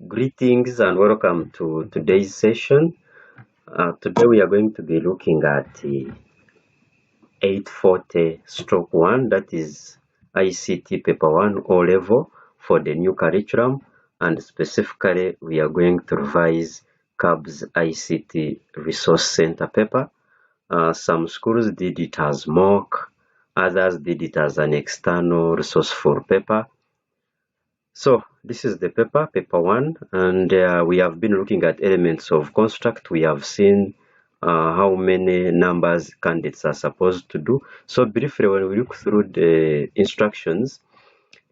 Greetings and welcome to today's session. Today we are going to be looking at 840-1, that is ICT paper 1 O level for the new curriculum, and specifically we are going to revise CAB's ICT Resource Center paper. Some schools did it as mock, others did it as an external resourceful paper. So this is the paper 1, and we have been looking at elements of construct. We have seen how many numbers candidates are supposed to do. So briefly, when we look through the instructions,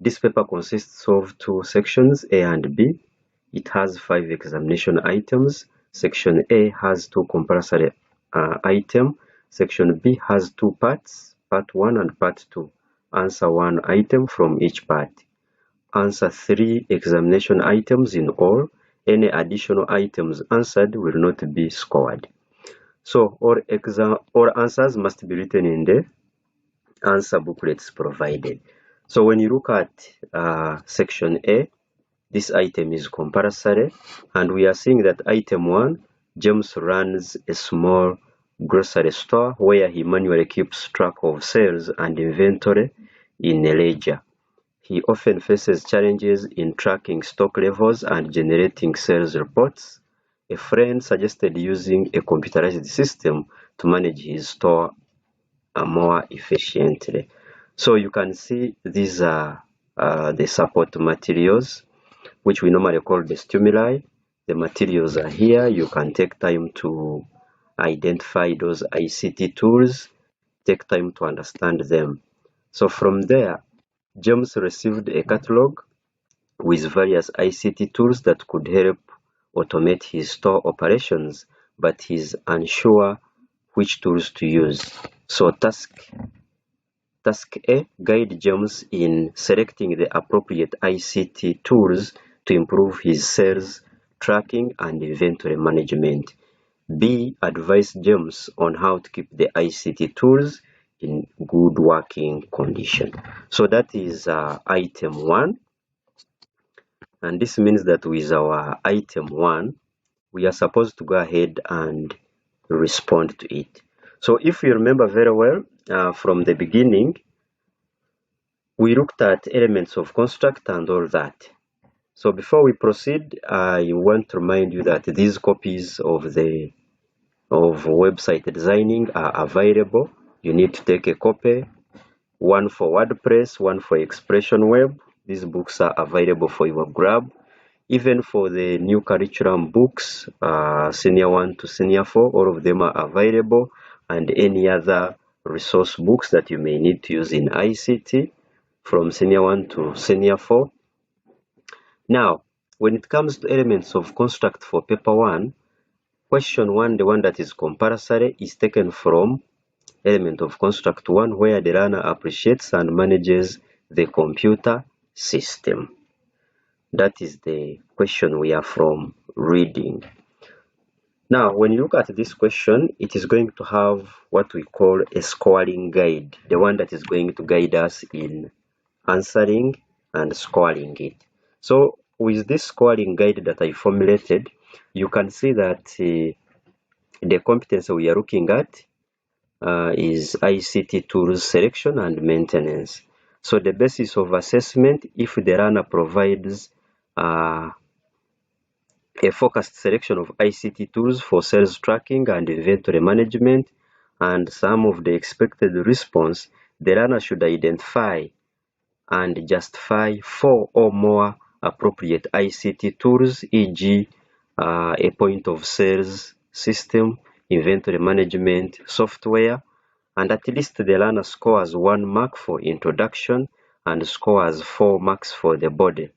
this paper consists of two sections, A and B. It has 5 examination items. Section A has 2 compulsory items. Section B has 2 parts, part 1 and part 2. Answer 1 item from each part. Answer 3 examination items in all. Any additional items answered will not be scored. So all answers must be written in the answer booklets provided. So when you look at section A, this item is compulsory, and we are seeing that item 1, James runs a small grocery store where he manually keeps track of sales and inventory in a ledger. He often faces challenges in tracking stock levels and generating sales reports. A friend suggested using a computerized system to manage his store more efficiently. So you can see these are the support materials, which we normally call the stimuli. The materials are here. You can take time to identify those ICT tools, take time to understand them. So from there, James received a catalog with various ICT tools that could help automate his store operations, but he's unsure which tools to use. So task A, guide James in selecting the appropriate ICT tools to improve his sales tracking and inventory management. B, advise James on how to keep the ICT tools in good working condition. So that is item 1. And this means that with our item 1, we are supposed to go ahead and respond to it. So if you remember very well, from the beginning, we looked at elements of construct and all that. So before we proceed, I want to remind you that these copies of website designing are available. You need to take a copy, one for WordPress, one for Expression Web. These books are available for your grab. Even for the new curriculum books, Senior 1 to Senior 4, all of them are available, and any other resource books that you may need to use in ICT from Senior 1 to Senior 4. Now, when it comes to elements of construct for paper 1, question 1, the one that is compulsory, is taken from element of construct 1, where the learner appreciates and manages the computer system. That is the question we are from reading. Now, when you look at this question, it is going to have what we call a scoring guide, the one that is going to guide us in answering and scoring it. So with this scoring guide that I formulated, you can see that the competence we are looking at is ICT tools selection and maintenance. So the basis of assessment, if the learner provides a focused selection of ICT tools for sales tracking and inventory management, and some of the expected response, the learner should identify and justify 4 or more appropriate ICT tools, e.g. A point of sales system, inventory management software, and at least the learner scores 1 mark for introduction and scores 4 marks for the body.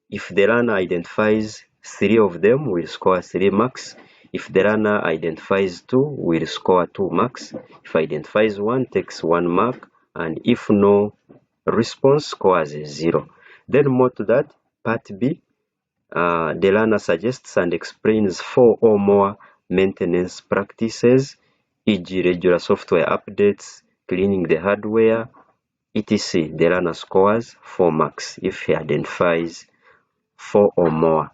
If the learner identifies 3 of them, will score 3 marks. If the learner identifies 2, will score 2 marks. If identifies 1, takes 1 mark, and if no response, scores 0. Then more to that, part B, the learner suggests and explains 4 or more maintenance practices, e.g. regular software updates, cleaning the hardware, etc. The learner scores 4 marks if he identifies 4 or more.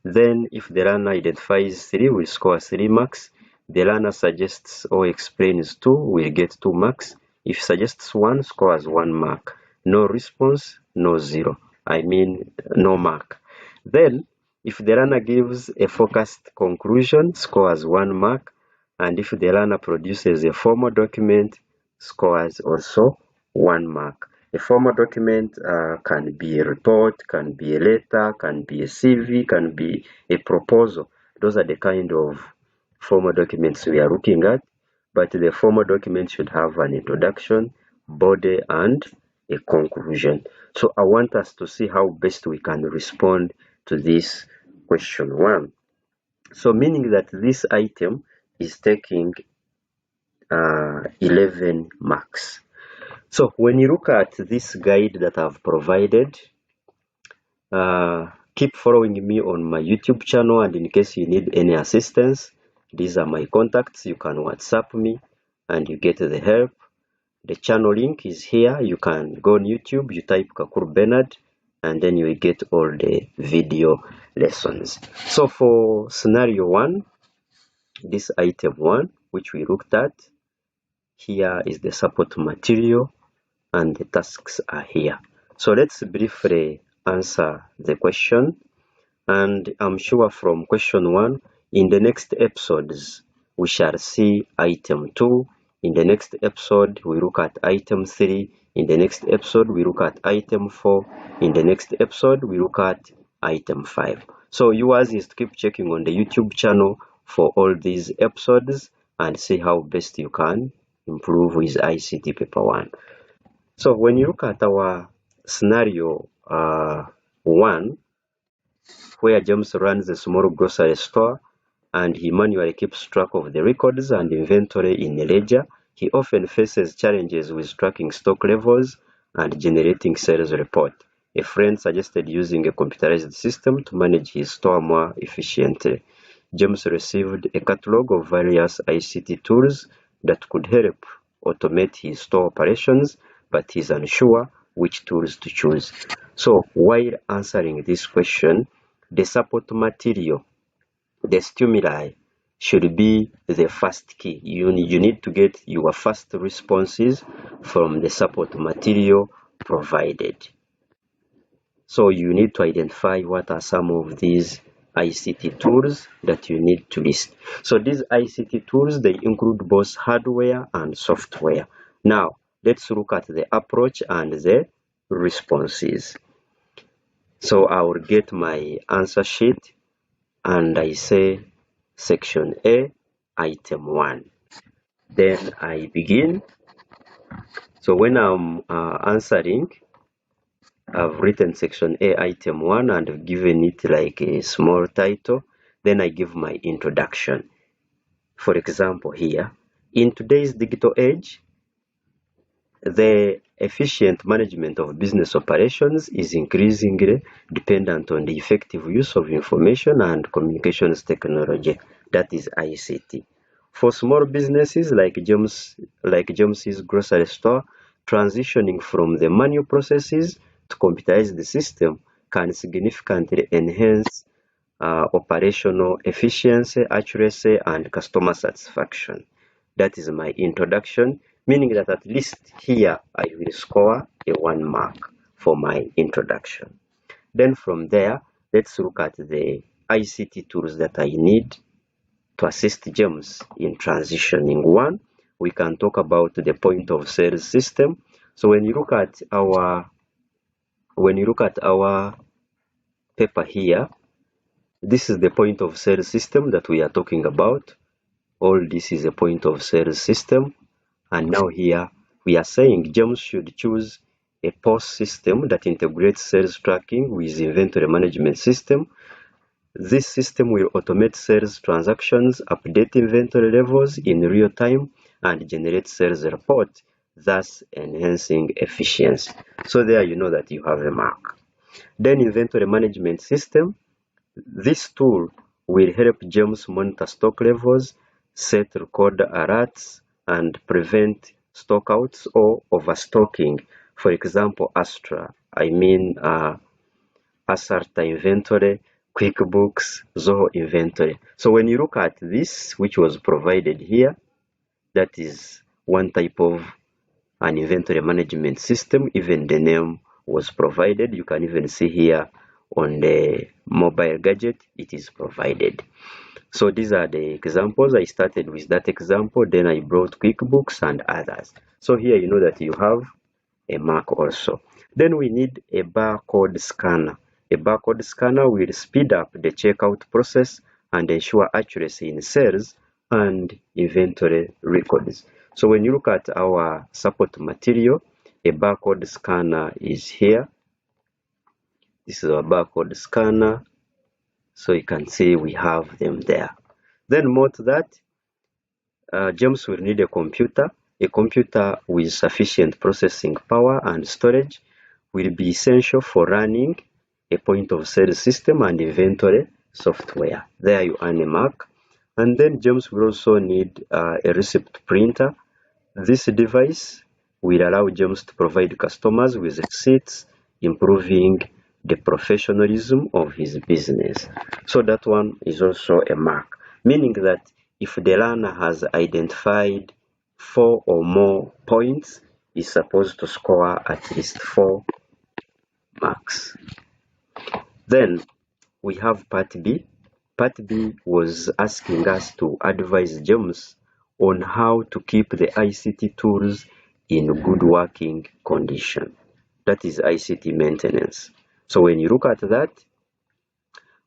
Then if the learner identifies 3, will score 3 marks. The learner suggests or explains 2, will get 2 marks. If suggests 1, scores 1 mark. No response, no 0. I mean, no mark. Then, if the learner gives a focused conclusion, scores 1 mark. And if the learner produces a formal document, scores also 1 mark. A formal document can be a report, can be a letter, can be a CV, can be a proposal. Those are the kind of formal documents we are looking at. But the formal document should have an introduction, body, and a conclusion. So I want us to see how best we can respond to this question 1. So meaning that this item is taking 11 marks. So when you look at this guide that I've provided, keep following me on my YouTube channel, and in case you need any assistance, these are my contacts. You can WhatsApp me and you get the help. The channel link is here. You can go on YouTube, you type Kakuru Benard, and then you will get all the video lessons. So for scenario 1, this item 1, which we looked at, here is the support material and the tasks are here. So let's briefly answer the question, and I'm sure from question 1, in the next episodes we shall see item 2. In the next episode we look at item 3. In the next episode we look at item 4. In the next episode we look at item 5. So yours is to keep checking on the YouTube channel for all these episodes and see how best you can improve with ICT paper 1. So when you look at our scenario 1, where James runs a small grocery store and he manually keeps track of the records and inventory in a ledger, he often faces challenges with tracking stock levels and generating sales report. A friend suggested using a computerized system to manage his store more efficiently. James received a catalog of various ICT tools that could help automate his store operations, but he's unsure which tools to choose. So while answering this question, the support material, the stimuli, should be the first key. You need to get your first responses from the support material provided. So you need to identify what are some of these ICT tools that you need to list. So these ICT tools, they include both hardware and software. Now, let's look at the approach and the responses. So I will get my answer sheet and I say section A, item 1. Then I begin. So when I'm answering, I've written section A, item 1, and given it like a small title. Then I give my introduction. For example, here, in today's digital age, the efficient management of business operations is increasingly dependent on the effective use of information and communications technology, that is ICT. For small businesses like James's grocery store, transitioning from the manual processes to computerized system can significantly enhance operational efficiency, accuracy, and customer satisfaction. That is my introduction, meaning that at least here I will score a 1 mark for my introduction. Then from there, let's look at the ICT tools that I need to assist James in transitioning. 1, we can talk about the point of sale system. So when you look at our paper here, this is the point of sale system that we are talking about. All this is a point of sale system. And now here we are saying James should choose a POS system that integrates sales tracking with inventory management system. This system will automate sales transactions, update inventory levels in real time, and generate sales report, thus enhancing efficiency. So there you know that you have a mark. Then inventory management system. This tool will help James monitor stock levels, set record alerts, and prevent stockouts or overstocking. For example, Astra, Asarta inventory QuickBooks, Zoho inventory. So when you look at this, which was provided here, that is one type of an inventory management system. Even the name was provided. You can even see here on the mobile gadget, it is provided. So these are the examples. I started with that example, then I brought QuickBooks and others. So here you know that you have a mark also. Then we need a barcode scanner. A barcode scanner will speed up the checkout process and ensure accuracy in sales and inventory records. So when you look at our support material, a barcode scanner is here. This is our barcode scanner. So you can see we have them there. Then more to that, James will need a computer. A computer with sufficient processing power and storage will be essential for running a point of sale system and inventory software. There you earn a mark. And then James will also need a receipt printer. This device will allow James to provide customers with receipts, improving the professionalism of his business. So that one is also a mark, meaning that if the learner has identified 4 or more points, is supposed to score at least 4 marks. Then we have part B. Part B was asking us to advise James on how to keep the ICT tools in good working condition. That is ICT maintenance. So when you look at that,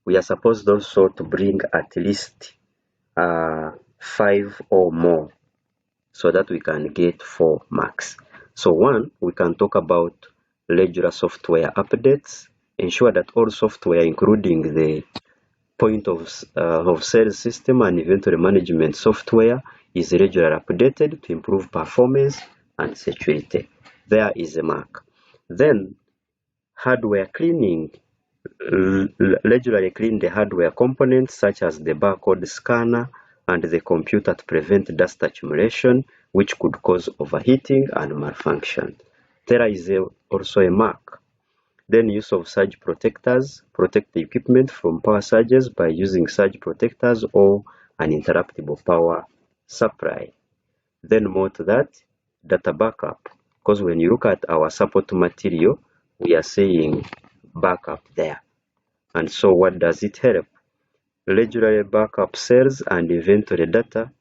we are supposed also to bring at least 5 or more so that we can get 4 marks. So one, we can talk about regular software updates. Ensure that all software, including the point of sale system and inventory management software, is regularly updated to improve performance and security. There is a mark. Then hardware cleaning. Regularly clean the hardware components such as the barcode scanner and the computer to prevent dust accumulation, which could cause overheating and malfunction. There is also a mark. Then use of surge protectors. Protect the equipment from power surges by using surge protectors or an interruptible power supply. Then more to that, data backup. Because when you look at our support material, we are saying backup there. And so what does it help? Regularly backup sales and inventory data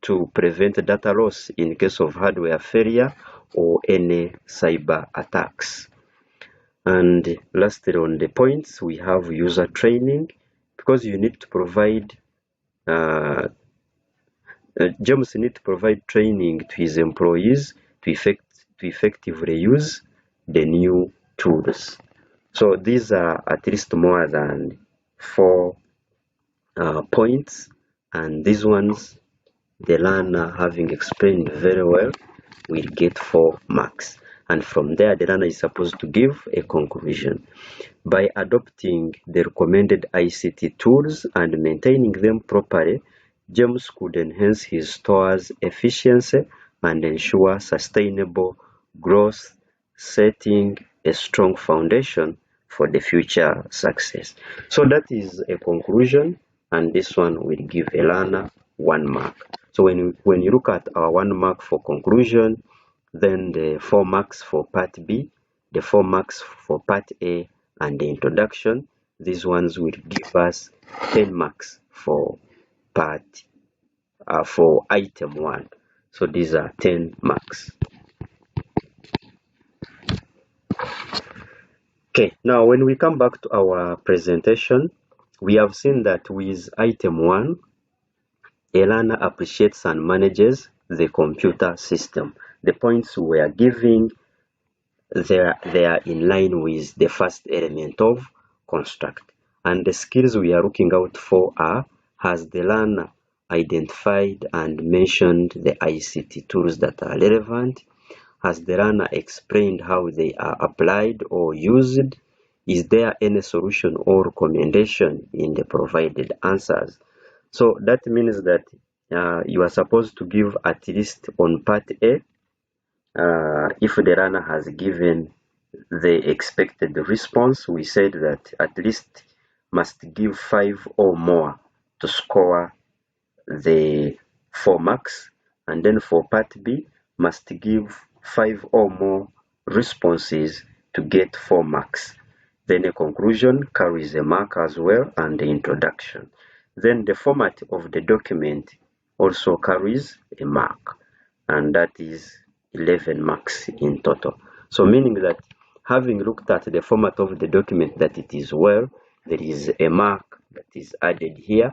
to prevent data loss in case of hardware failure or any cyber attacks. And lastly, on the points, we have user training, because you need to provide James need to provide training to his employees to effectively use the new tools. So these are at least more than 4 points, and these ones, the learner, having explained very well, will get 4 marks. And from there, the learner is supposed to give a conclusion. By adopting the recommended ICT tools and maintaining them properly, James could enhance his store's efficiency and ensure sustainable growth, setting a strong foundation for the future success. So that is a conclusion, and this one will give a learner 1 mark. So when you look at our 1 mark for conclusion, then the 4 marks for part B, the 4 marks for part A, and the introduction, these ones will give us 10 marks for for item 1. So these are 10 marks. Okay, now when we come back to our presentation, we have seen that with item 1, a learner appreciates and manages the computer system. The points we are giving, they are in line with the first element of construct. And the skills we are looking out for are: has the learner identified and mentioned the ICT tools that are relevant? Has the learner explained how they are applied or used? Is there any solution or recommendation in the provided answers? So that means that you are supposed to give at least on part A, if the learner has given the expected response, we said that at least must give 5 or more to score the 4 marks, and then for part B must give 5 or more responses to get 4 marks. Then a conclusion carries a mark as well, and the introduction. Then the format of the document also carries a mark, and that is 11 marks in total. So meaning that having looked at the format of the document that it is well, there is a mark that is added here,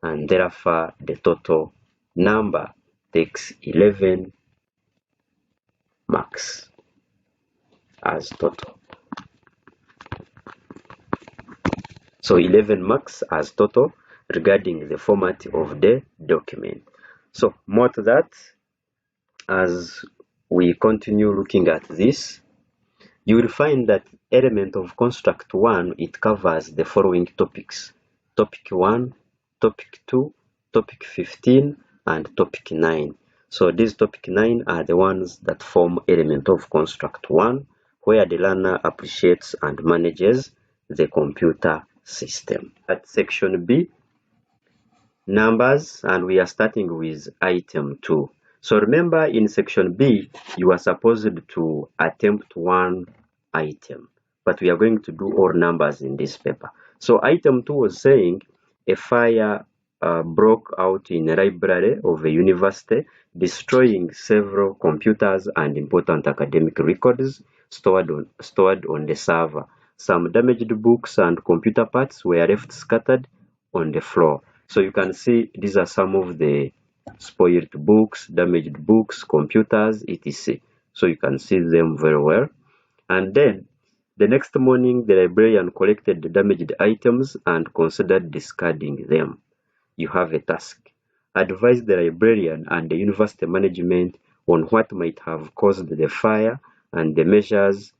and therefore the total number takes 11 marks as total. So 11 marks as total regarding the format of the document. So more to that, as we continue looking at this, you will find that element of construct 1, it covers the following topics: topic 1, topic 2, topic 15, and topic 9. So these topic 9 are the ones that form element of construct 1, where the learner appreciates and manages the computer system. At section B, numbers, and we are starting with item 2. So remember, in section B, you are supposed to attempt one item, but we are going to do all numbers in this paper. So item 2 was saying a fire broke out in a library of a university, destroying several computers and important academic records stored on the server. Some damaged books and computer parts were left scattered on the floor. So you can see these are some of the spoiled books, damaged books, computers, etc. So you can see them very well. And then the next morning, the librarian collected the damaged items and considered discarding them. You have a task. Advise the librarian and the university management on what might have caused the fire and the measures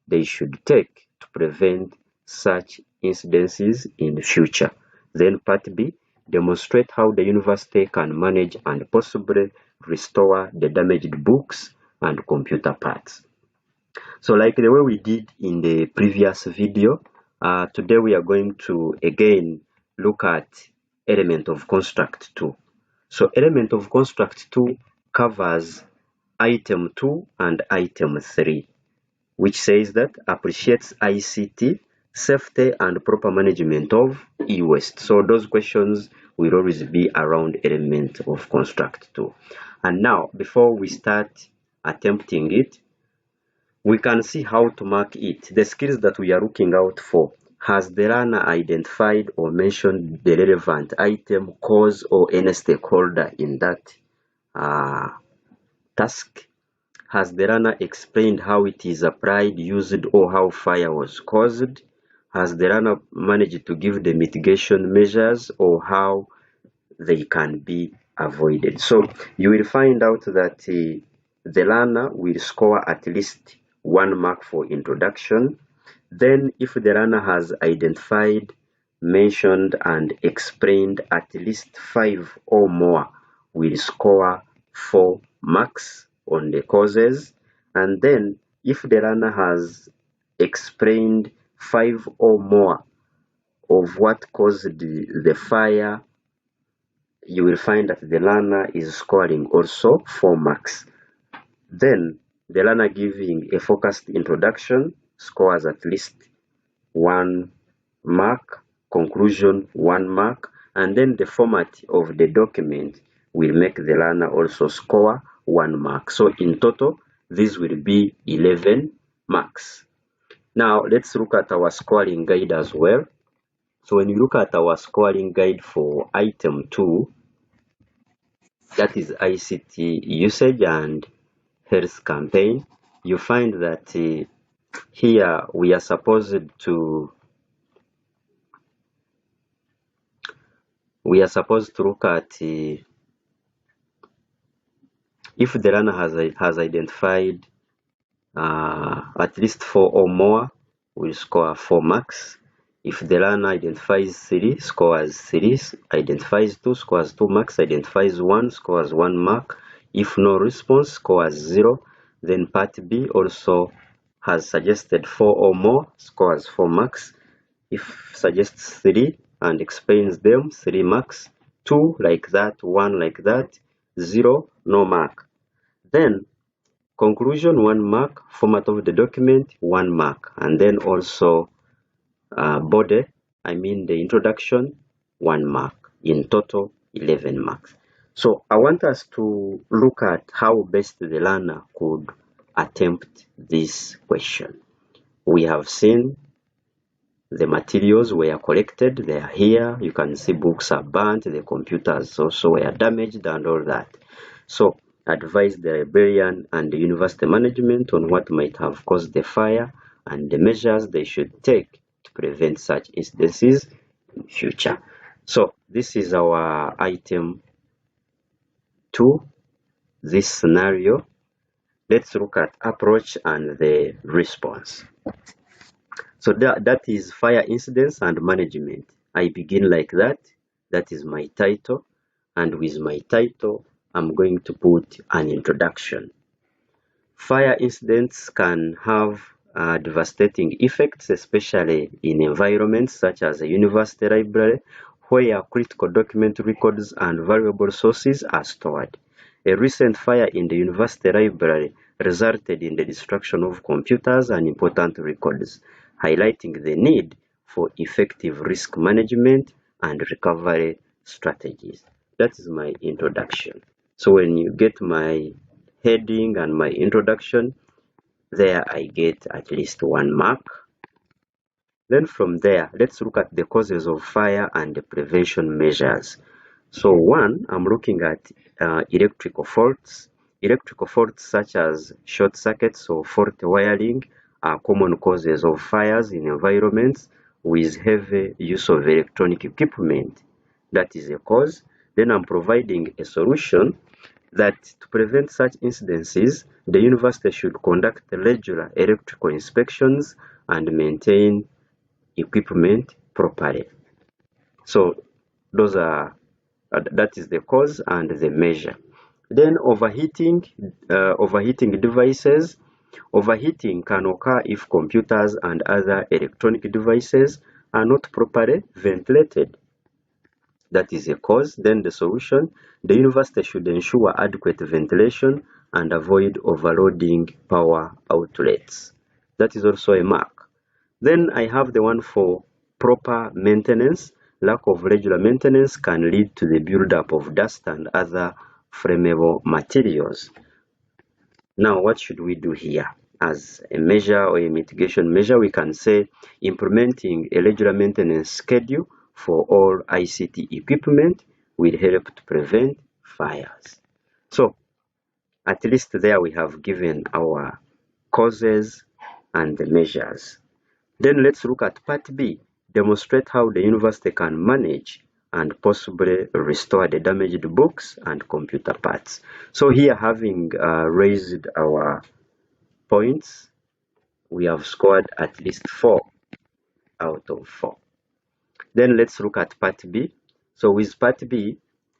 they should take to prevent such incidences in the future. Then part B, demonstrate how the university can manage and possibly restore the damaged books and computer parts. So like the way we did in the previous video, today we are going to again look at element of construct 2. So element of construct 2 covers item 2 and item 3, which says that appreciates ICT, safety and proper management of e-waste. So those questions will always be around element of construct 2. And now, before we start attempting it, we can see how to mark it. The skills that we are looking out for: has the learner identified or mentioned the relevant item, cause, or any stakeholder in that task? Has the learner explained how it is applied, used, or how fire was caused? Has the learner managed to give the mitigation measures or how they can be avoided? So you will find out that the learner will score at least 1 mark for introduction. Then if the learner has identified, mentioned, and explained at least 5 or more, will score 4 marks on the causes. And then if the learner has explained 5 or more of what caused the fire, you will find that the learner is scoring also 4 marks. Then the learner giving a focused introduction scores at least 1 mark, conclusion 1 mark, and then the format of the document will make the learner also score 1 mark. So in total, this will be 11 marks. Now let's look at our scoring guide as well. So when you look at our scoring guide for item 2, that is ICT usage and health campaign, you find that here we are supposed to look at if the learner has identified at least 4 or more, will score 4 marks. If the learner identifies 3, scores 3, identifies 2, scores 2 marks, identifies 1, scores 1 mark. If no response, scores 0. Then part B also has suggested 4 or more, scores 4 marks. If suggests 3 and explains them, 3 marks, 2 like that, 1 like that, 0 no mark. Then conclusion 1 mark, format of the document 1 mark, and then also body, I mean the introduction, 1 mark. In total 11 marks. So I want us to look at how best the learner could attempt this question. We have seen the materials were collected, they are here. You can see books are burnt, the computers also were damaged and all that. So advise the librarian and the university management on what might have caused the fire and the measures they should take to prevent such incidents in future. So this is our item 2, this scenario. Let's look at approach and the response. So that is fire incidents and management. I begin like that. That is my title. And with my title, I'm going to put an introduction. Fire incidents can have devastating effects, especially in environments such as a university library, where critical document records and valuable sources are stored. A recent fire in the university library resulted in the destruction of computers and important records, highlighting the need for effective risk management and recovery strategies. That is my introduction. So when you get my heading and my introduction, there I get at least 1 mark. Then from there, let's look at the causes of fire and the prevention measures. So 1, I'm looking at electrical faults. Electrical faults such as short circuits or fault wiring are common causes of fires in environments with heavy use of electronic equipment. That is a cause. Then I'm providing a solution that to prevent such incidences, the university should conduct regular electrical inspections and maintain equipment properly. So those are that is the cause and the measure. Then overheating devices. Overheating can occur if computers and other electronic devices are not properly ventilated. That is a cause. Then the solution, the university should ensure adequate ventilation and avoid overloading power outlets. That is also a mark. Then I have the one for proper maintenance. Lack of regular maintenance can lead to the buildup of dust and other flammable materials. Now, what should we do here? As a measure or a mitigation measure, we can say implementing a regular maintenance schedule for all ICT equipment will help to prevent fires. So, at least there we have given our causes and the measures. Then let's look at part B, demonstrate how the university can manage and possibly restore the damaged books and computer parts. So here, having raised our points, we have scored at least 4 out of 4. Then let's look at part B. So with part B,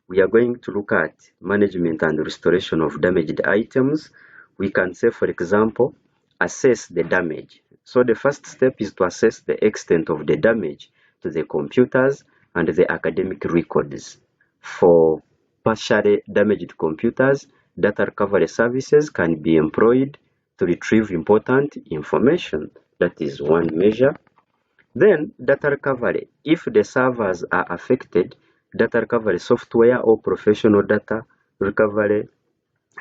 we are going to look at management and restoration of damaged items. We can say, for example, assess the damage. So the first step is to assess the extent of the damage to the computers and the academic records. For partially damaged computers, data recovery services can be employed to retrieve important information. That is one measure. Then data recovery. If the servers are affected, data recovery software or professional data recovery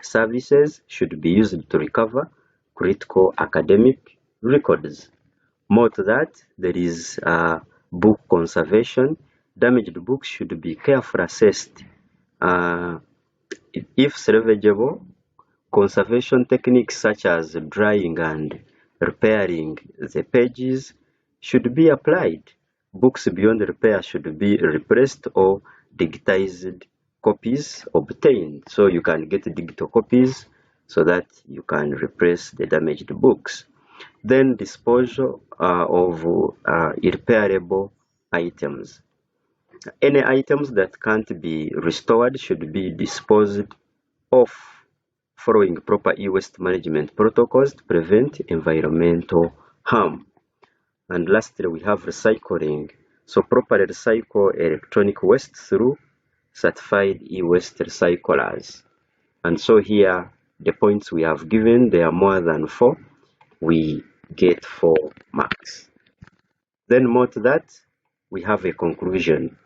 services should be used to recover critical academic records. More to that, there is book conservation. Damaged books should be carefully assessed. If salvageable, conservation techniques such as drying and repairing the pages should be applied. Books beyond repair should be replaced or digitized copies obtained. So you can get digital copies so that you can replace the damaged books. Then disposal of irreparable items. Any items that can't be restored should be disposed of following proper e-waste management protocols to prevent environmental harm. And lastly, we have recycling. So properly recycle electronic waste through certified e-waste recyclers. And so here, the points we have given, they are more than 4. We get 4 marks. Then more to that, we have a conclusion.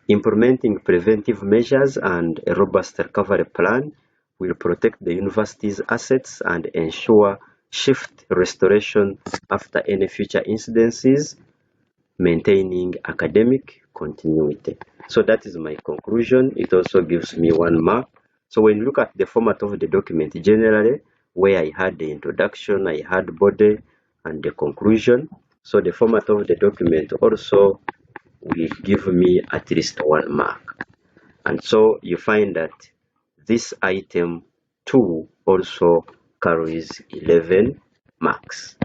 Implementing preventive measures and a robust recovery plan will protect the university's assets and ensure shift restoration after any future incidences, maintaining academic continuity. So that is my conclusion. It also gives me 1 mark. So when you look at the format of the document, generally, where I had the introduction, I had body, and the conclusion. So the format of the document also will give me at least 1 mark. And so you find that this item 2 also carries 11 marks.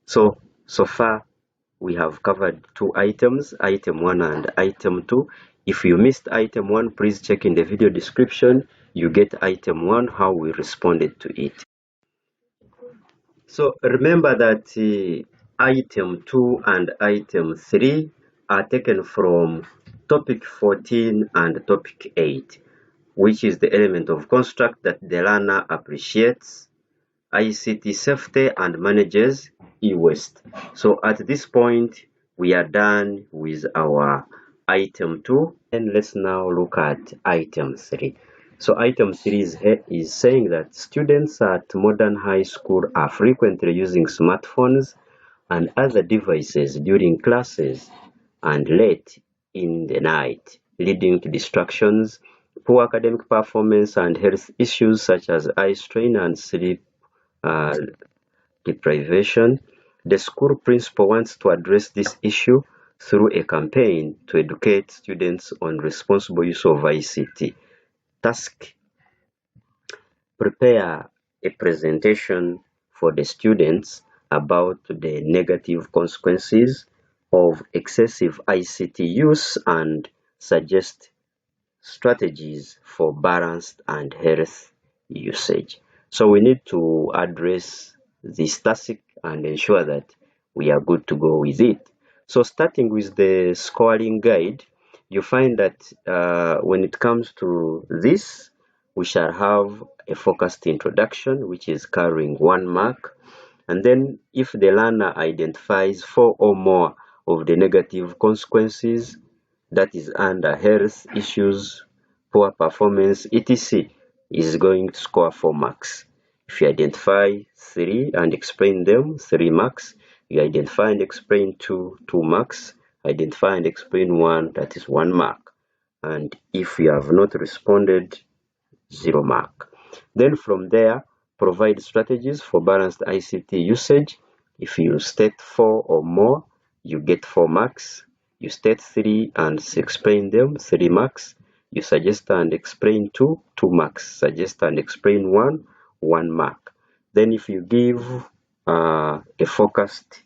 So far we have covered 2 items, item 1 and item 2. If you missed item 1, please check in the video description. You get item 1, how we responded to it. So remember that item 2 and item 3 are taken from topic 14 and topic 8, which is the element of construct that the learner appreciates, ICT safety, and manages e-waste. So at this point, we are done with our item 2, and let's now look at item 3. So item 3 is saying that students at modern high school are frequently using smartphones and other devices during classes and late in the night, leading to distractions, poor academic performance, and health issues such as eye strain and sleep uh, deprivation. The school principal wants to address this issue through a campaign to educate students on responsible use of ICT. Task: prepare a presentation for the students about the negative consequences of excessive ICT use and suggest strategies for balanced and health usage. So we need to address this task and ensure that we are good to go with it. So starting with the scoring guide, you find that when it comes to this, we shall have a focused introduction, which is carrying 1 mark. And then if the learner identifies 4 or more of the negative consequences, that is under health issues, poor performance, etc., is going to score 4 marks. If you identify 3 and explain them, 3 marks. You identify and explain 2, 2 marks. Identify and explain 1, that is 1 mark. And if you have not responded, 0 mark. Then from there, provide strategies for balanced ICT usage. If you state 4 or more, you get 4 marks. You state 3 and explain them, 3 marks. You suggest and explain 2, 2 marks. Suggest and explain 1, 1 mark. Then if you give a focused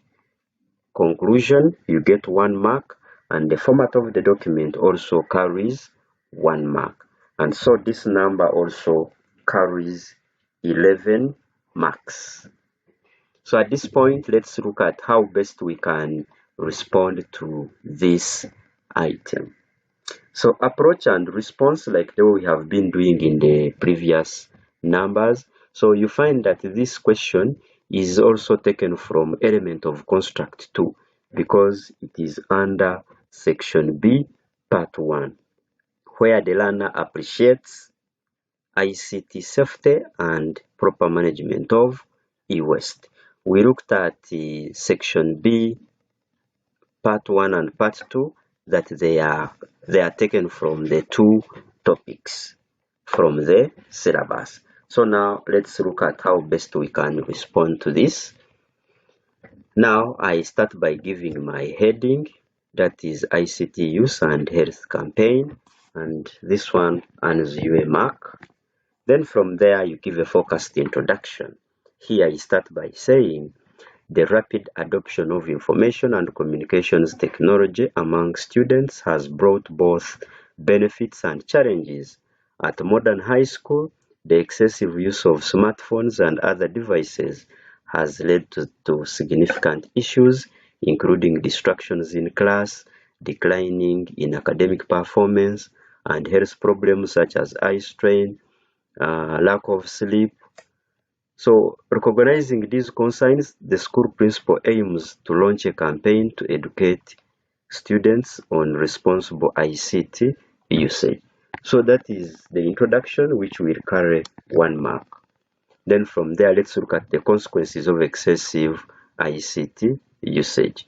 conclusion, you get 1 mark, and the format of the document also carries 1 mark. And so this number also carries 11 marks. So at this point, let's look at how best we can respond to this item. So approach and response, like the way we have been doing in the previous numbers. So you find that this question is also taken from element of construct 2 because it is under section B, part 1, where the learner appreciates ICT safety and proper management of e-waste. We looked at section B, part 1 and part 2, that they are taken from the 2 topics from the syllabus. So now let's look at how best we can respond to this. Now I start by giving my heading, that is ICT use and health campaign, and this one earns you a mark. Then from there you give a focused introduction. Here I start by saying the rapid adoption of information and communications technology among students has brought both benefits and challenges. At modern high school, the excessive use of smartphones and other devices has led to significant issues, including distractions in class, declining in academic performance, and health problems such as eye strain, lack of sleep. So, recognizing these concerns, the school principal aims to launch a campaign to educate students on responsible ICT usage. So that is the introduction, which will carry 1 mark. Then from there, let's look at the consequences of excessive ICT usage.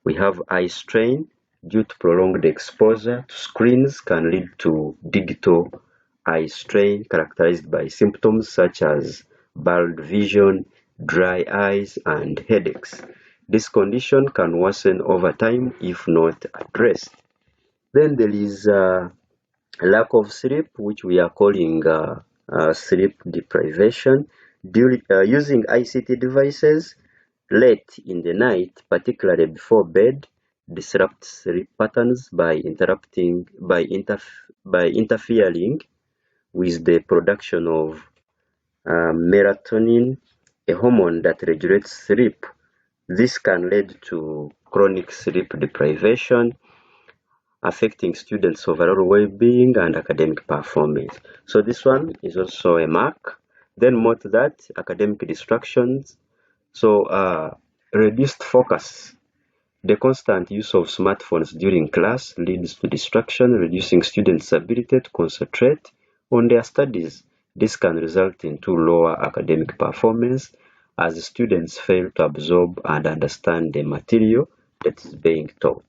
We have eye strain due to prolonged exposure to screens can lead to digital eye strain characterized by symptoms such as blurred vision, dry eyes, and headaches. This condition can worsen over time if not addressed. Then there is lack of sleep, which we are calling sleep deprivation. Using ICT devices late in the night, particularly before bed, disrupts sleep patterns by interfering with the production of melatonin, a hormone that regulates sleep. This can lead to chronic sleep deprivation, affecting students' overall well-being and academic performance. So this one is also a mark. Then more to that, academic distractions. So reduced focus. The constant use of smartphones during class leads to distraction, reducing students' ability to concentrate on their studies. This can result in lower academic performance as students fail to absorb and understand the material that is being taught.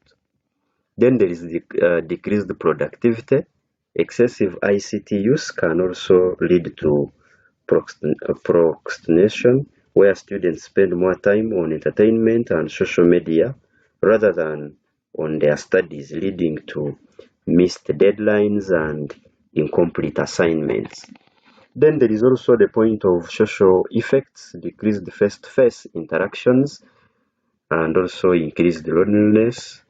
Then there is decreased productivity. Excessive ICT use can also lead to procrastination, where students spend more time on entertainment and social media rather than on their studies, leading to missed deadlines and incomplete assignments. Then there is also the point of social effects, decreased face-to-face interactions, and also increased loneliness.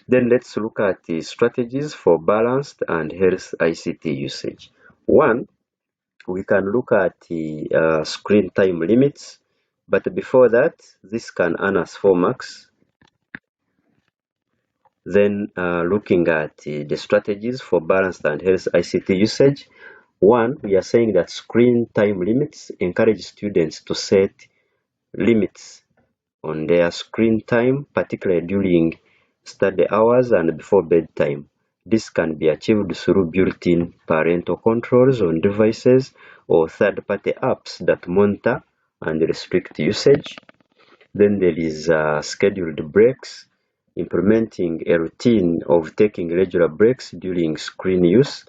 Then let's look at the strategies for balanced and health ICT usage. One, we can look at the screen time limits, but before that, this can earn us 4 marks. Then looking at the strategies for balanced and health ICT usage. One, we are saying that screen time limits encourage students to set limits on their screen time, particularly during study hours and before bedtime. This can be achieved through built-in parental controls on devices or third-party apps that monitor and restrict usage. Then there is scheduled breaks. Implementing a routine of taking regular breaks during screen use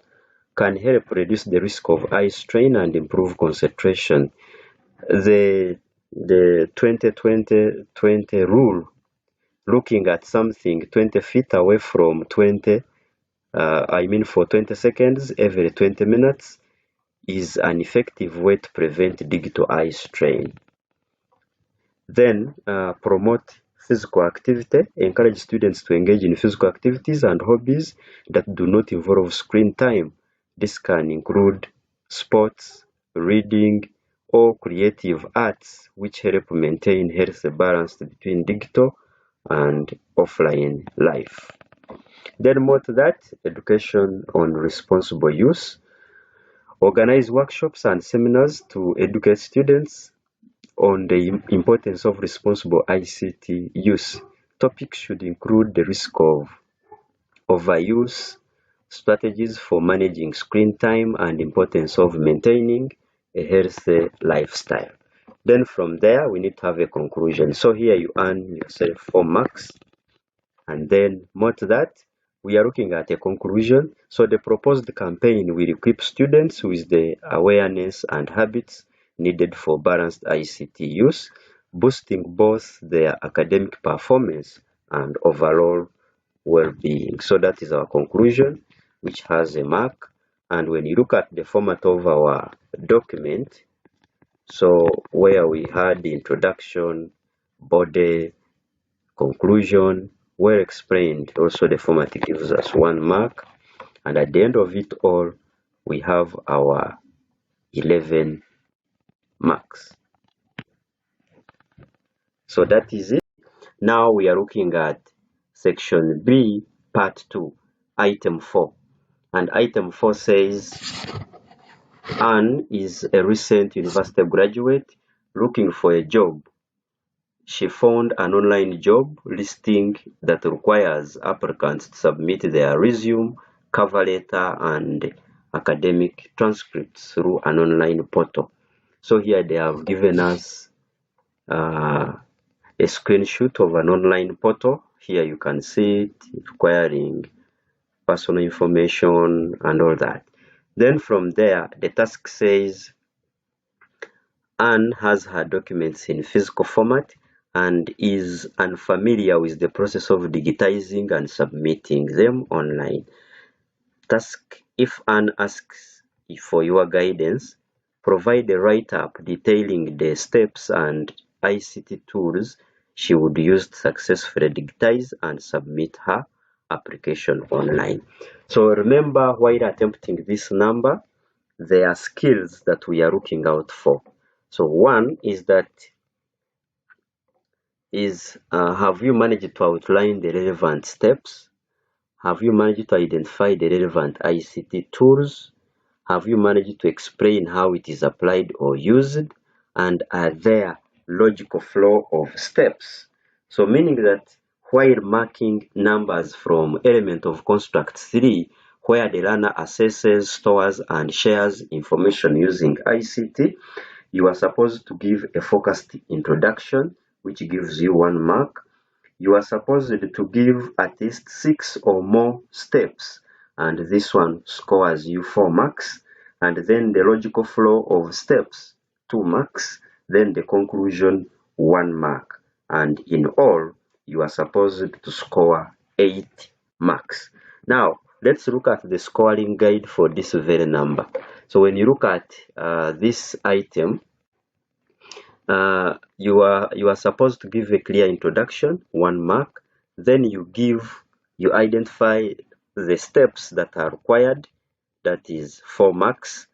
can help reduce the risk of eye strain and improve concentration. The 20-20-20 rule, looking at something 20 feet away from for 20 seconds every 20 minutes, is an effective way to prevent digital eye strain. Then promote physical activity. Encourage students to engage in physical activities and hobbies that do not involve screen time. This can include sports, reading, or creative arts, which help maintain healthy balance between digital and offline life. Then more to that, education on responsible use. Organize workshops and seminars to educate students on the importance of responsible ICT use. Topics should include the risk of overuse, strategies for managing screen time, and importance of maintaining a healthy lifestyle. Then from there, we need to have a conclusion. So here you earn yourself 4 marks. And then more to that, we are looking at a conclusion. So the proposed campaign will equip students with the awareness and habits needed for balanced ICT use, boosting both their academic performance and overall well-being. So that is our conclusion, which has a mark. And when you look at the format of our document, so where we had the introduction, body, conclusion, well explained, also the format gives us 1 mark, and at the end of it all, we have our 11 marks. So that is it. Now we are looking at section B, part 2, item 4. And item 4 says, Anne is a recent university graduate looking for a job. She found an online job listing that requires applicants to submit their resume, cover letter, and academic transcripts through an online portal. So here they have given us a screenshot of an online portal. Here you can see it requiring personal information and all that. Then from there, the task says Anne has her documents in physical format and is unfamiliar with the process of digitizing and submitting them online. Task: if Anne asks for your guidance, provide a write-up detailing the steps and ICT tools she would use to successfully digitize and submit her application online. So remember, while attempting this number, there are skills that we are looking out for. So one is have you managed to outline the relevant steps? Have you managed to identify the relevant ICT tools? Have you managed to explain how it is applied or used? And are there logical flow of steps? So meaning that while marking numbers from element of construct 3, where the learner assesses, stores, and shares information using ICT, you are supposed to give a focused introduction, which gives you 1 mark. You are supposed to give at least 6 or more steps, and this one scores you 4 marks. And then the logical flow of steps, 2 marks. Then the conclusion, 1 mark. And in all, you are supposed to score 8 marks. Now, let's look at the scoring guide for this very number. So when you look at this item, you are supposed to give a clear introduction, 1 mark. Then you identify the steps that are required, that is 4 marks.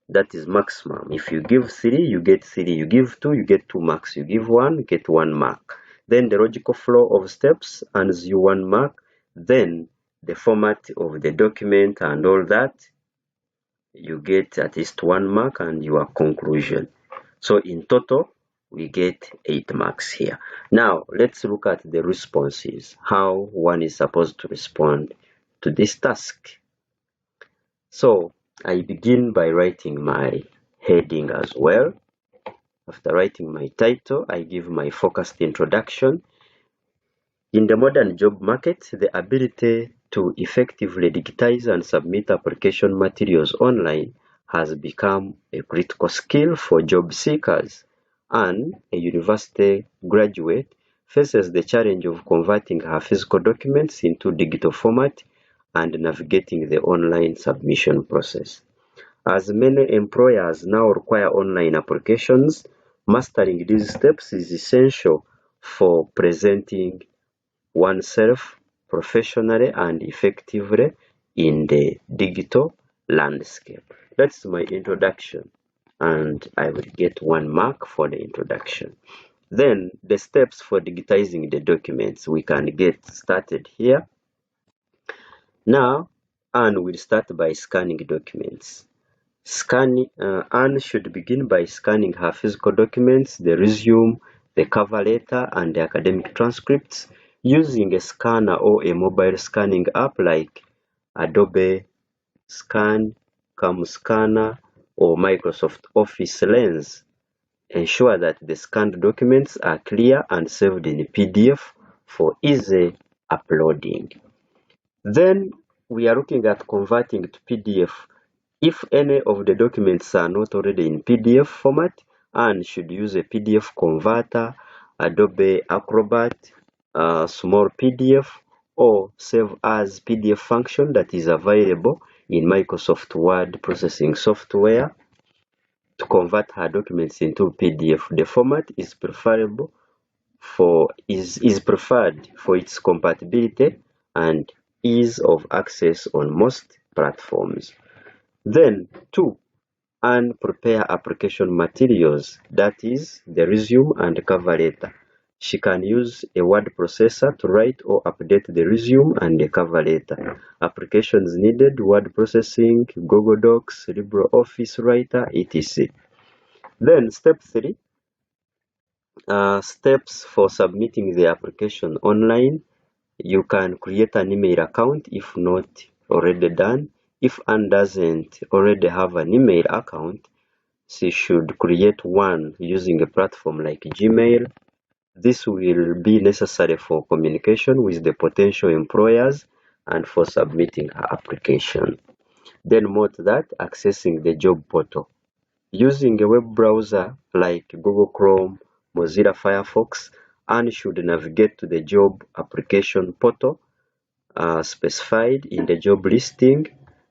That is maximum. If you give 3, you get 3. You give 2, you get 2 marks. You give 1, you get 1 mark. Then the logical flow of steps earns you 1 mark. Then the format of the document and all that, you get at least 1 mark, and your conclusion. So in total, we get 8 marks here. Now, let's look at the responses, how one is supposed to respond to this task. So I begin by writing my heading as well. After writing my title, I give my focused introduction. In the modern job market, the ability to effectively digitize and submit application materials online has become a critical skill for job seekers, and a university graduate faces the challenge of converting her physical documents into digital format and navigating the online submission process. As many employers now require online applications, mastering these steps is essential for presenting oneself professionally and effectively in the digital landscape. That's my introduction, and I will get 1 mark for the introduction. Then the steps for digitizing the documents, we can get started here. Now, Anne will start by scanning documents. Anne should begin by scanning her physical documents, the resume, the cover letter, and the academic transcripts using a scanner or a mobile scanning app like Adobe Scan, CamScanner, or Microsoft Office Lens. Ensure that the scanned documents are clear and saved in PDF for easy uploading. Then we are looking at converting to PDF. If any of the documents are not already in PDF format, Anne should use a PDF converter, Adobe Acrobat, Small PDF, or Save as PDF function that is available in Microsoft Word processing software to convert her documents into PDF. The format is preferred for its compatibility and ease of access on most platforms. Then 2, and prepare application materials, that is the resume and cover letter. She can use a word processor to write or update the resume and the cover letter. Applications needed: word processing, Google Docs, LibreOffice Writer, etc. Then step 3, steps for submitting the application online. You can create an email account if not already done. If Anne doesn't already have an email account, she should create one using a platform like Gmail. This will be necessary for communication with the potential employers and for submitting her application. Then note that accessing the job portal. Using a web browser like Google Chrome, Mozilla Firefox, Anne should navigate to the job application portal specified in the job listing.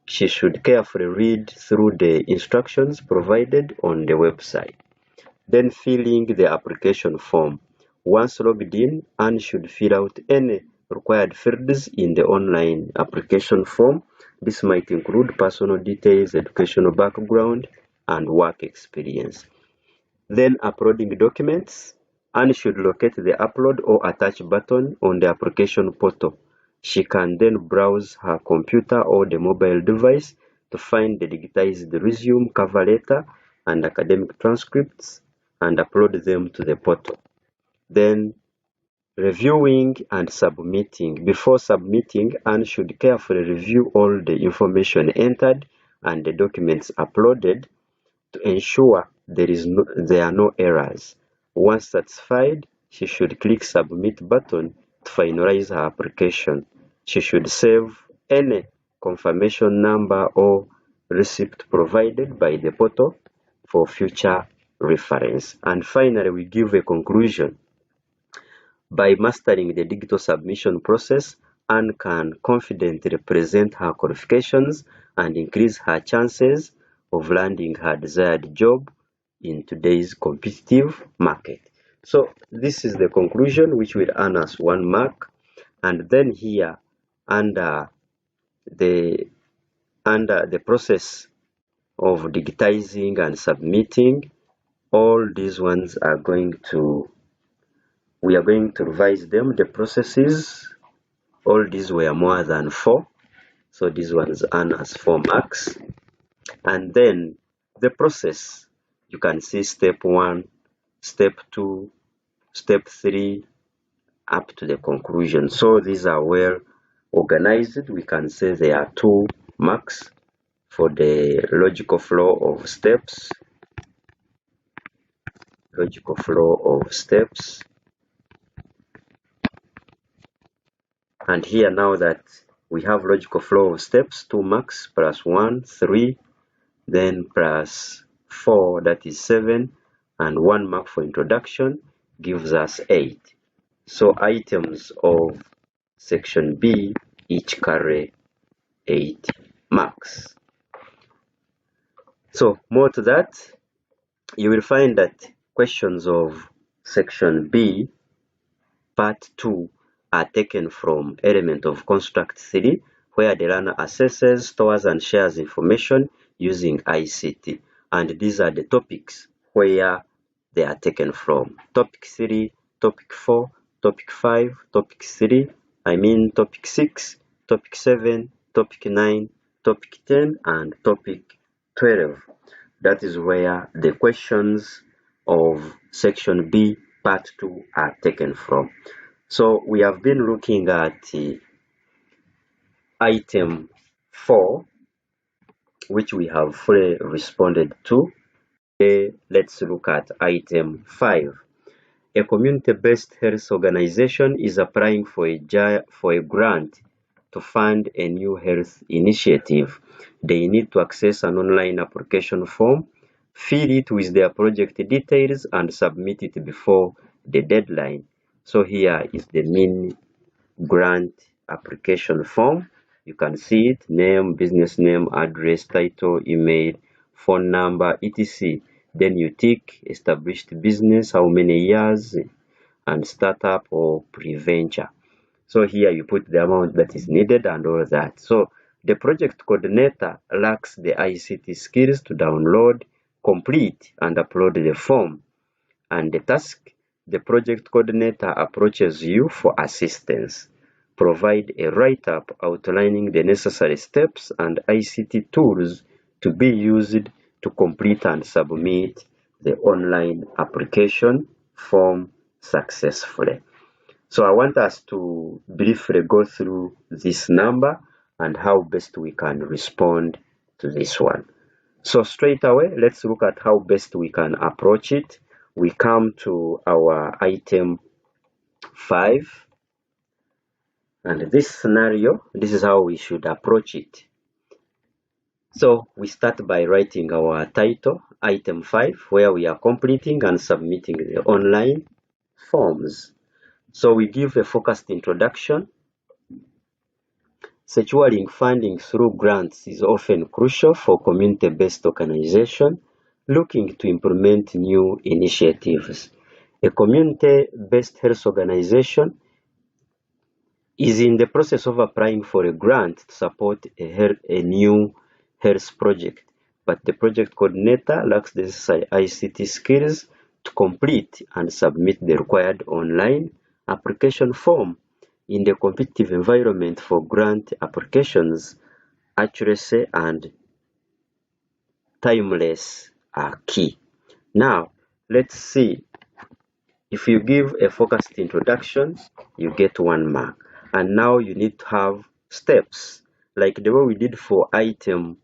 She should carefully read through the instructions provided on the website. Then filling the application form. Once logged in, Anne should fill out any required fields in the online application form. This might include personal details, educational background, and work experience. Then uploading documents. Anne should locate the upload or attach button on the application portal. She can then browse her computer or the mobile device to find the digitized resume, cover letter, and academic transcripts and upload them to the portal. Then reviewing and submitting. Before submitting, Anne should carefully review all the information entered and the documents uploaded to ensure there are no errors. Once satisfied, she should click Submit button to finalize her application. She should save any confirmation number or receipt provided by the portal for future reference. And finally, we give a conclusion. By mastering the digital submission process, Anne can confidently present her qualifications and increase her chances of landing her desired job in today's competitive market. So this is the conclusion, which will earn us 1 mark. And then here under the process of digitizing and submitting, all these ones are we are going to revise them. The processes, all these were more than 4, so these ones earn us 4 marks. And then the process, you can see step 1, step 2, step 3, up to the conclusion. So these are well organized. We can say there are 2 marks for the logical flow of steps. Logical flow of steps. And here, now that we have logical flow of steps, 2 marks plus 1, 3, then plus 4, that is 7, and 1 mark for introduction gives us 8. So items of section B each carry 8 marks. So more to that, you will find that questions of section B part 2 are taken from element of construct 3, where the learner assesses, stores, and shares information using ICT. And these are the topics where they are taken from. Topic 3, topic 4, topic 5, topic 6, topic 7, topic 9, topic 10, and topic 12. That is where the questions of section B part 2 are taken from. So we have been looking at item 4, which we have fully responded to. Okay, let's look at item 5. A community-based health organization is applying for a grant to fund a new health initiative. They need to access an online application form, fill it with their project details, and submit it before the deadline. So here is the main grant application form. You can see it: name, business name, address, title, email, phone number, etc. Then you tick established business, how many years, and startup or pre-venture. So here you put the amount that is needed and all that. So the project coordinator lacks the ICT skills to download, complete, and upload the form. And the task the project coordinator approaches you for assistance. Provide a write-up outlining the necessary steps and ICT tools to be used to complete and submit the online application form successfully. So I want us to briefly go through this number and how best we can respond to this one. So straight away, let's look at how best we can approach it. We come to our item 5, and this scenario, this is how we should approach it. So we start by writing our title, item 5, where we are completing and submitting the online forms. So we give a focused introduction. Securing funding through grants is often crucial for community-based organizations looking to implement new initiatives. A community-based health organization is in the process of applying for a grant to support a new health project, but the project coordinator lacks the necessary ICT skills to complete and submit the required online application form. In the competitive environment for grant applications, accuracy and timeless are key. Now, let's see. If you give a focused introduction, you get 1 mark. And now you need to have steps. Like the way we did for item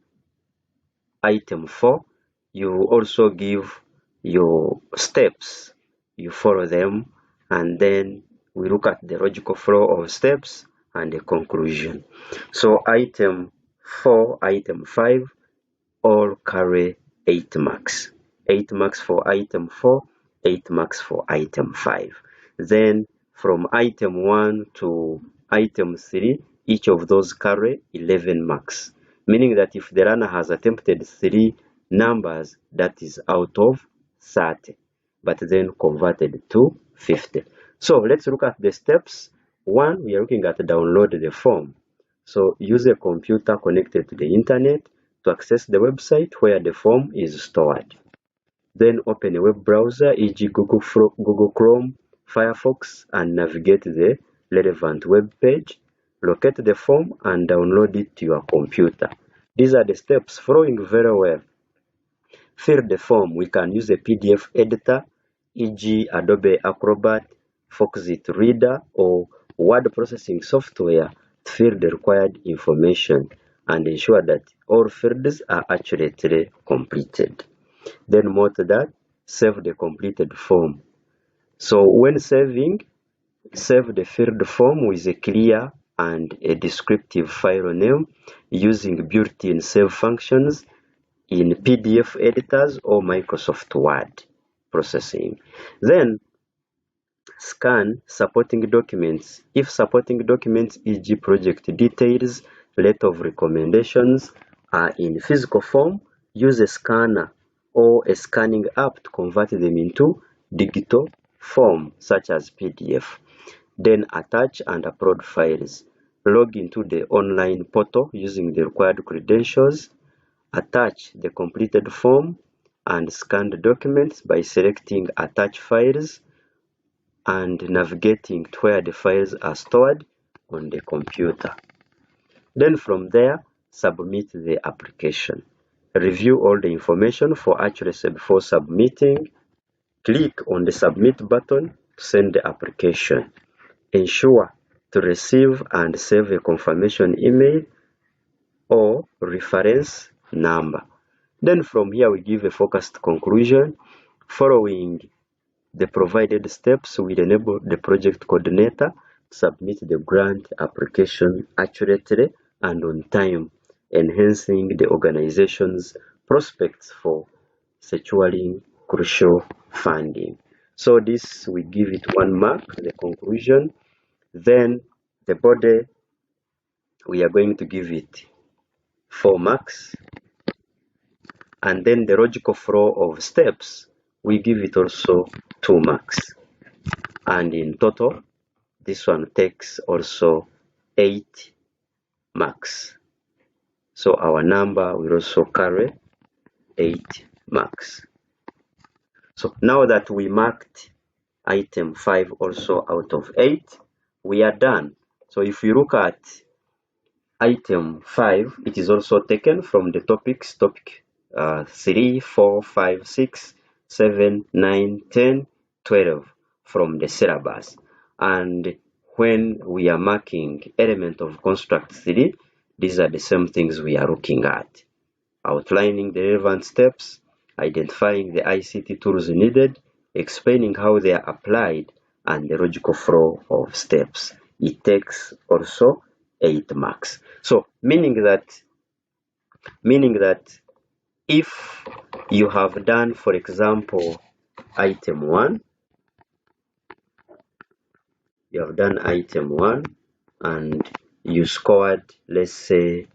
4, you also give your steps. You follow them, and then we look at the logical flow of steps and the conclusion. So item 4, item 5 all carry 8 marks. 8 marks for item 4, 8 marks for item 5. Then from item 1 to item 3, each of those carry 11 marks. Meaning that if the runner has attempted 3 numbers, that is out of 30, but then converted to 50. So let's look at the steps. 1, we are looking at download the form. So use a computer connected to the internet to access the website where the form is stored. Then open a web browser, e.g. Google Chrome, Firefox, and navigate the relevant web page. Locate the form and download it to your computer. These are the steps following very well. Fill the form. We can use a PDF editor, e.g. Adobe Acrobat, Foxit Reader, or word processing software to fill the required information and ensure that all fields are accurately completed. Then more to that, save the completed form. So when saving, save the filled form with a clear and a descriptive file name using built-in save functions in PDF editors or Microsoft Word processing. Then scan supporting documents. If supporting documents, e.g. project details, letter of recommendations, are in physical form, use a scanner or a scanning app to convert them into digital form, such as PDF. Then attach and upload files. Log into the online portal using the required credentials. Attach the completed form and scanned documents by selecting Attach Files and navigating to where the files are stored on the computer. Then from there, submit the application. Review all the information for accuracy before submitting. Click on the Submit button to send the application. Ensure to receive and save a confirmation email or reference number. Then from here, we give a focused conclusion. Following the provided steps will enable the project coordinator to submit the grant application accurately and on time, enhancing the organization's prospects for securing crucial funding. So this, we give it 1 mark, the conclusion. Then the body, we are going to give it 4 marks. And then the logical flow of steps, we give it also 2 marks. And in total, this one takes also 8 marks. So our number will also carry 8 marks. So now that we marked item 5 also out of 8, we are done. So if you look at item 5, it is also taken from the topics, topic 3, 4, 5, 6, 7, 9, 10, 12 from the syllabus. And when we are marking element of construct 3, these are the same things we are looking at. Outlining the relevant steps, identifying the ICT tools needed, explaining how they are applied, and the logical flow of steps. It takes also 8 marks. So meaning that if you have done, for example, item 1, you have done item 1 and you scored, let's say,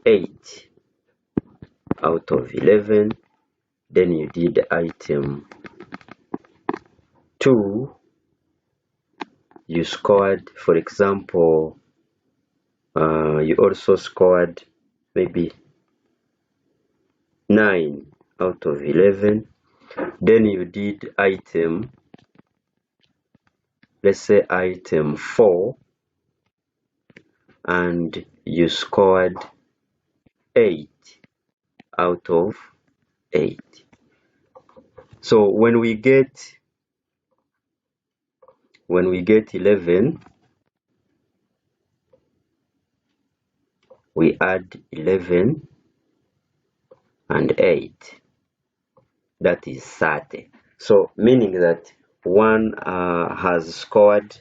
8 out of 11, then you did item 2, you scored, for example, you also scored maybe 9 out of 11, then you did item, let's say item 4, and you scored 8 out of 8. So when we get 11, we add 11 and 8, that is 30. So meaning that one has scored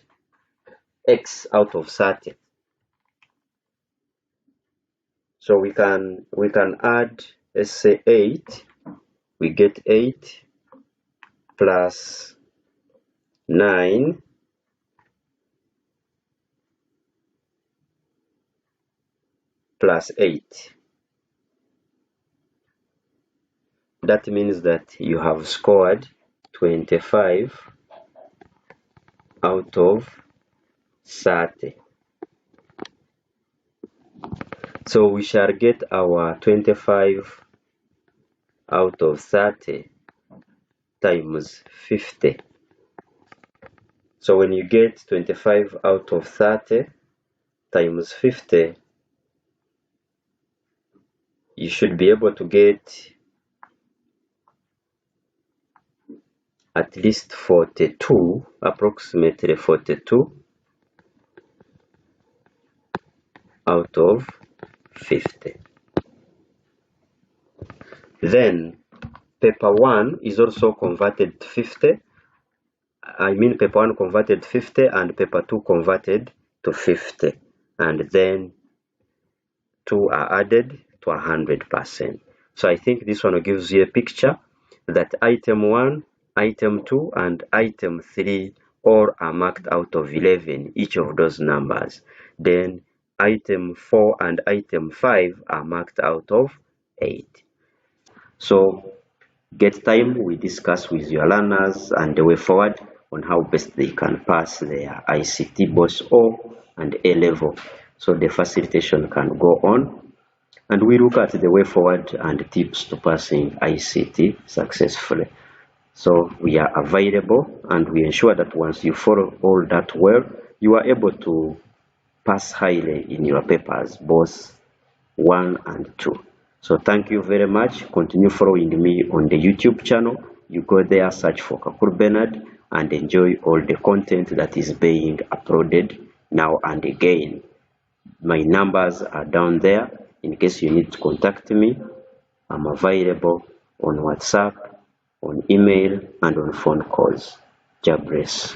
X out of 30. So we can add, let's say 8, we get 8 plus 9 plus 8. That means that you have scored 25 out of 30. So we shall get our 25 out of 30 times 50. So when you get 25 out of 30 times 50, you should be able to get at least 42, approximately 42 out of 50. Then paper 1 is also converted to 50. I mean paper 1 converted 50 and paper 2 converted to 50. And then 2 are added to 100%. So I think this one gives you a picture that item 1, item 2, and item 3 all are marked out of 11, each of those numbers. Then item 4 and item 5 are marked out of 8. So get time, we discuss with your learners and the way forward on how best they can pass their ICT both O and A level. So the facilitation can go on, and we look at the way forward and tips to passing ICT successfully. So we are available, and we ensure that once you follow all that well, you are able to pass highly in your papers, both 1 and 2. So thank you very much. Continue following me on the YouTube channel. You go there, search for Kakuru Benard, and enjoy all the content that is being uploaded now and again. My numbers are down there. In case you need to contact me, I'm available on WhatsApp, on email, and on phone calls. God bless.